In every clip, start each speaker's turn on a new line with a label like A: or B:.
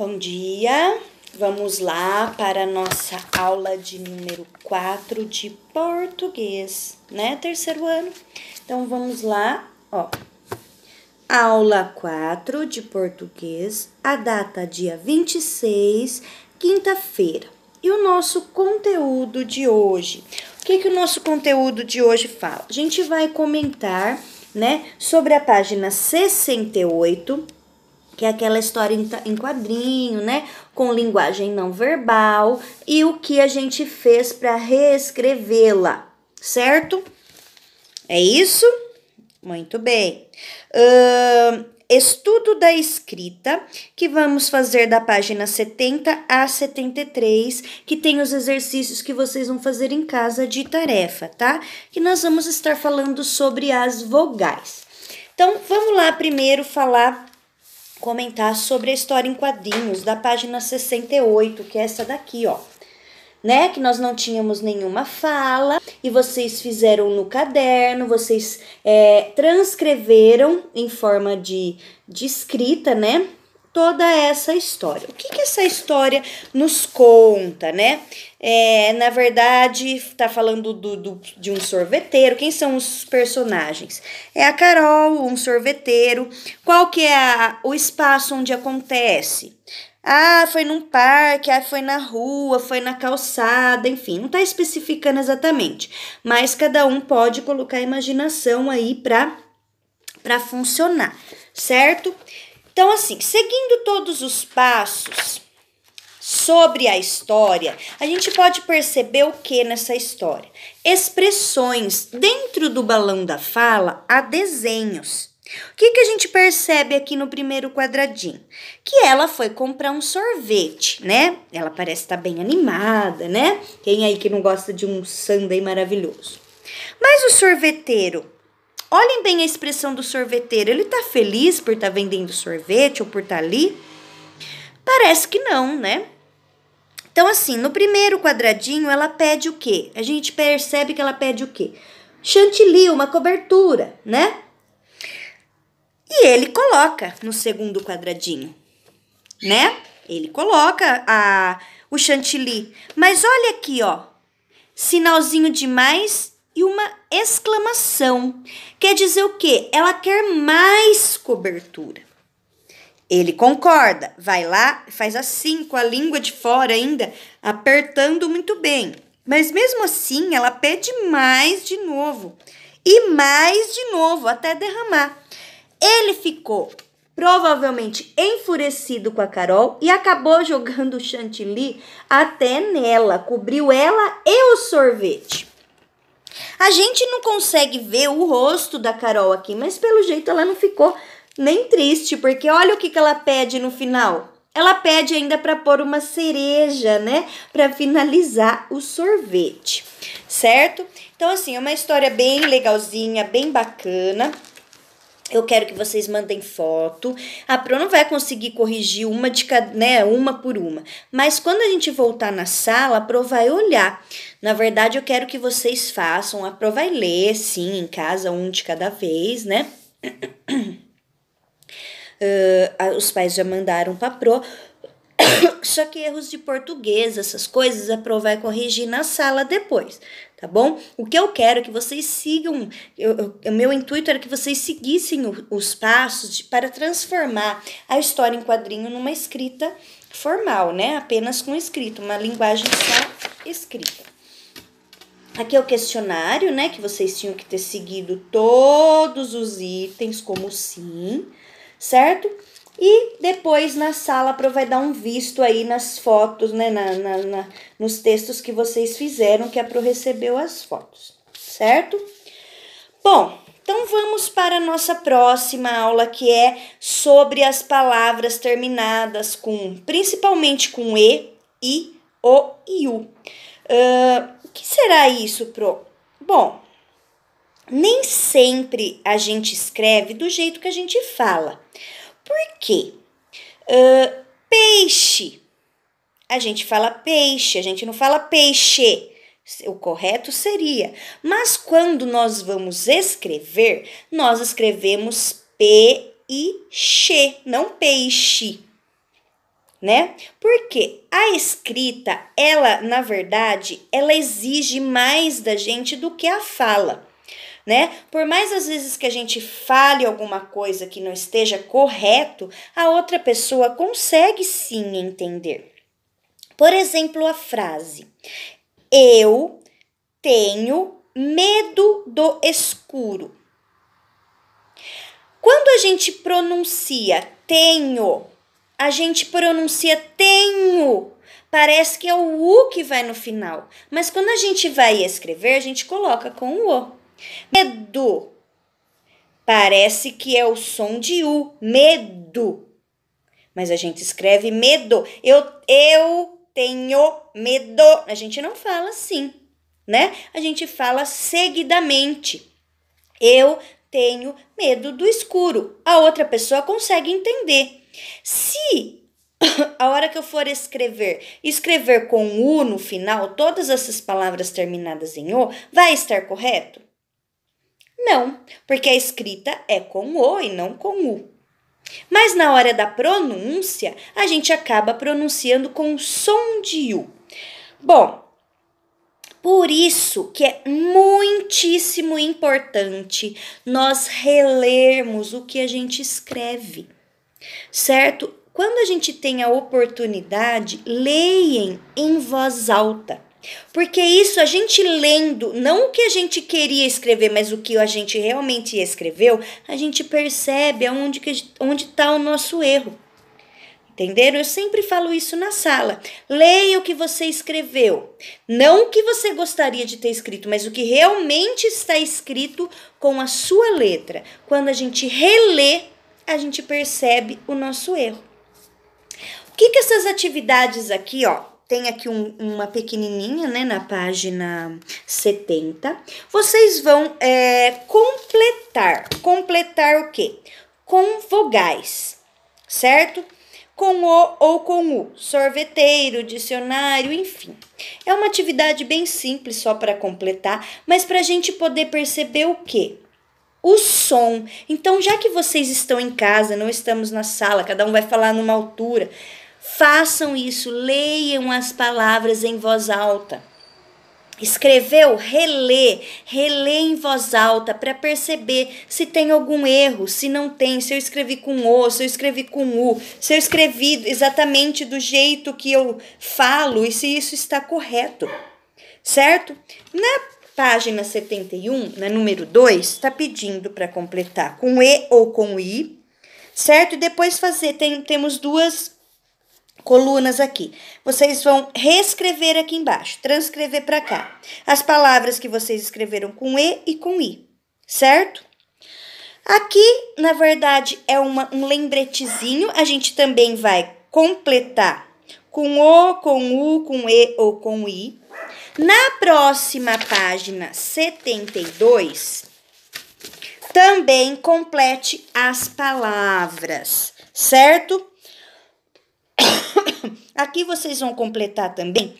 A: Bom dia, vamos lá para a nossa aula de número 4 de português, né? Terceiro ano. Então, vamos lá, ó. Aula 4 de português, a data dia 26, quinta-feira. E o nosso conteúdo de hoje? O que o nosso conteúdo de hoje fala? A gente vai comentar, né, sobre a página 68, que é aquela história em quadrinho, né, com linguagem não verbal, e o que a gente fez para reescrevê-la, certo? É isso? Muito bem. Estudo da escrita, que vamos fazer da página 70 a 73, que tem os exercícios que vocês vão fazer em casa de tarefa, tá? Que nós vamos estar falando sobre as vogais. Então, vamos lá primeiro comentar sobre a história em quadrinhos da página 68, que é essa daqui, ó. Né, que nós não tínhamos nenhuma fala e vocês fizeram no caderno, vocês transcreveram em forma de escrita, né, toda essa história. O que essa história nos conta, né? Na verdade, tá falando de um sorveteiro. Quem são os personagens? É a Carol, um sorveteiro. Qual que é o espaço onde acontece? Ah, foi num parque, foi na rua, foi na calçada, enfim, não tá especificando exatamente, mas cada um pode colocar a imaginação aí para funcionar, certo? Então, assim, seguindo todos os passos sobre a história, a gente pode perceber o que nessa história? Expressões. Dentro do balão da fala, há desenhos. O que a gente percebe aqui no primeiro quadradinho? Que ela foi comprar um sorvete, né? Ela parece estar bem animada, né? Quem aí que não gosta de um sundae maravilhoso? Mas o sorveteiro, olhem bem a expressão do sorveteiro. Ele tá feliz por estar vendendo sorvete ou por estar ali? Parece que não, né? Então, assim, no primeiro quadradinho, ela pede o quê? A gente percebe que ela pede o quê? Chantilly, uma cobertura, né? E ele coloca no segundo quadradinho, né? Ele coloca o chantilly. Mas olha aqui, ó. Sinalzinho de mais e uma exclamação. Quer dizer o quê? Ela quer mais cobertura. Ele concorda. Vai lá, faz assim, com a língua de fora ainda, apertando muito bem. Mas mesmo assim, ela pede mais de novo. E mais de novo, até derramar. Ele ficou provavelmente enfurecido com a Carol e acabou jogando o chantilly até nela, cobriu ela e o sorvete. A gente não consegue ver o rosto da Carol aqui, mas pelo jeito ela não ficou nem triste, porque olha o que ela pede no final. Ela pede ainda para pôr uma cereja, né? Para finalizar o sorvete, certo? Então, assim, é uma história bem legalzinha, bem bacana. Eu quero que vocês mandem foto. A Pro não vai conseguir corrigir uma por uma. Mas quando a gente voltar na sala, a Pro vai olhar. Na verdade, eu quero que vocês façam. A Pro vai ler, sim, em casa, um de cada vez, né? Os pais já mandaram pra Pro. Só que erros de português, essas coisas, a Pro vai corrigir na sala depois, tá bom? O que eu quero é que vocês sigam, o meu intuito era que vocês seguissem os passos para transformar a história em quadrinho numa escrita formal, né? Apenas com escrita, uma linguagem só escrita. Aqui é o questionário, né? Que vocês tinham que ter seguido todos os itens, como sim, certo? E depois na sala a Pro vai dar um visto aí nas fotos, né? Nos textos que vocês fizeram, que a Pro recebeu as fotos, certo? Bom, então vamos para a nossa próxima aula, que é sobre as palavras terminadas principalmente com e, i, o e u. O que será isso, Pro? Bom, nem sempre a gente escreve do jeito que a gente fala. Por quê? Peixe. A gente fala peixe, a gente não fala peixe. O correto seria. Mas quando nós vamos escrever, nós escrevemos p e x, não peixe. né? Porque a escrita, ela, na verdade, ela exige mais da gente do que a fala, né? Por mais às vezes que a gente fale alguma coisa que não esteja correto, a outra pessoa consegue sim entender. Por exemplo, a frase: eu tenho medo do escuro. Quando a gente pronuncia tenho, a gente pronuncia tenho. Parece que é o U que vai no final. Mas quando a gente vai escrever, a gente coloca com o O. Medo. Parece que é o som de U. Medo. Mas a gente escreve medo. Eu tenho medo. A gente não fala assim, né? A gente fala seguidamente. Eu tenho medo do escuro. A outra pessoa consegue entender. Se a hora que eu for escrever com U no final, todas essas palavras terminadas em O, vai estar correto? Não, porque a escrita é com O e não com U. Mas na hora da pronúncia, a gente acaba pronunciando com o som de U. Bom, por isso que é muitíssimo importante nós relermos o que a gente escreve, certo? Quando a gente tem a oportunidade, leem em voz alta. Porque isso, a gente lendo, não o que a gente queria escrever, mas o que a gente realmente escreveu, a gente percebe onde está o nosso erro. Entenderam? Eu sempre falo isso na sala. Leia o que você escreveu. Não o que você gostaria de ter escrito, mas o que realmente está escrito com a sua letra. Quando a gente relê, a gente percebe o nosso erro. O que essas atividades aqui, ó, tem aqui uma pequenininha, né, na página 70. Vocês vão completar. Completar o quê? Com vogais, certo? Com O ou com U, sorveteiro, dicionário, enfim. É uma atividade bem simples só para completar, mas para a gente poder perceber o quê? O som. Então, já que vocês estão em casa, não estamos na sala, cada um vai falar numa altura, façam isso, leiam as palavras em voz alta. Escreveu? Relê em voz alta para perceber se tem algum erro, se não tem, se eu escrevi com O, se eu escrevi com U, se eu escrevi exatamente do jeito que eu falo e se isso está correto, certo? Na página 71, na número 2, está pedindo para completar com E ou com I, certo? E depois temos duas colunas aqui. Vocês vão reescrever aqui embaixo, transcrever para cá. As palavras que vocês escreveram com E e com I, certo? Aqui, na verdade, é um lembretezinho. A gente também vai completar com O, com U, com E ou com I. Na próxima página 72, também complete as palavras, certo? Aqui vocês vão completar também.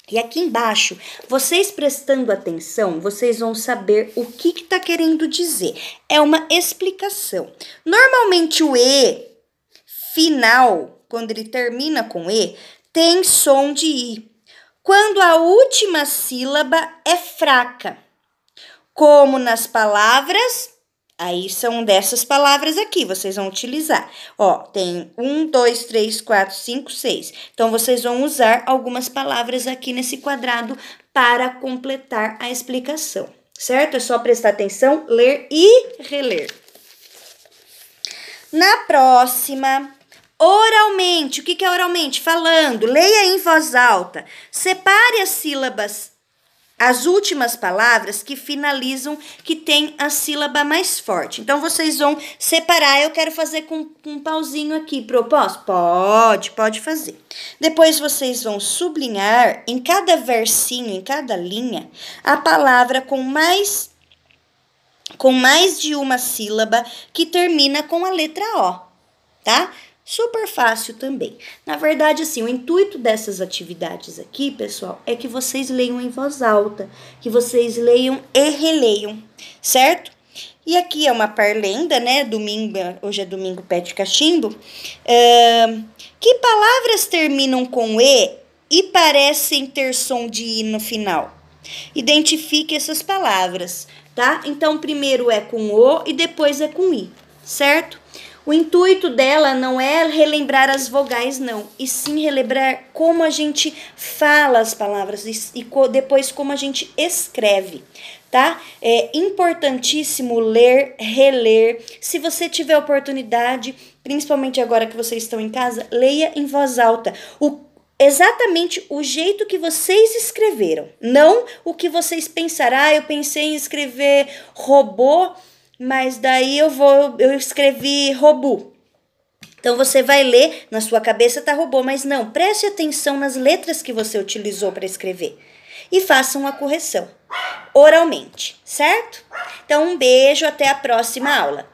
A: E aqui embaixo, vocês prestando atenção, vocês vão saber o que está querendo dizer. É uma explicação. Normalmente o E final, quando ele termina com E, tem som de I. Quando a última sílaba é fraca, como nas palavras, aí são dessas palavras aqui, vocês vão utilizar. Ó, tem 1, 2, 3, 4, 5, 6. Então, vocês vão usar algumas palavras aqui nesse quadrado para completar a explicação, certo? É só prestar atenção, ler e reler. Na próxima, oralmente. O que é oralmente? Falando. Leia em voz alta. Separe as sílabas, as últimas palavras que finalizam, que tem a sílaba mais forte. Então, vocês vão separar. Eu quero fazer com um pauzinho aqui. Posso? Pode fazer. Depois, vocês vão sublinhar em cada versinho, em cada linha, a palavra com mais de uma sílaba que termina com a letra O, tá? Super fácil também. Na verdade, assim, o intuito dessas atividades aqui, pessoal, é que vocês leiam em voz alta, que vocês leiam e releiam, certo? E aqui é uma parlenda, né? Hoje é domingo, pé de cachimbo. Que palavras terminam com e parecem ter som de I no final? Identifique essas palavras, tá? Então, primeiro é com O e depois é com I, certo? O intuito dela não é relembrar as vogais, não, e sim relembrar como a gente fala as palavras e depois como a gente escreve, tá? É importantíssimo ler, reler. Se você tiver oportunidade, principalmente agora que vocês estão em casa, leia em voz alta. Exatamente o jeito que vocês escreveram, não o que vocês pensaram. Eu pensei em escrever robô, mas daí eu escrevi robô. Então você vai ler, na sua cabeça tá robô, mas não, preste atenção nas letras que você utilizou para escrever e façam a correção oralmente, certo? Então um beijo, até a próxima aula.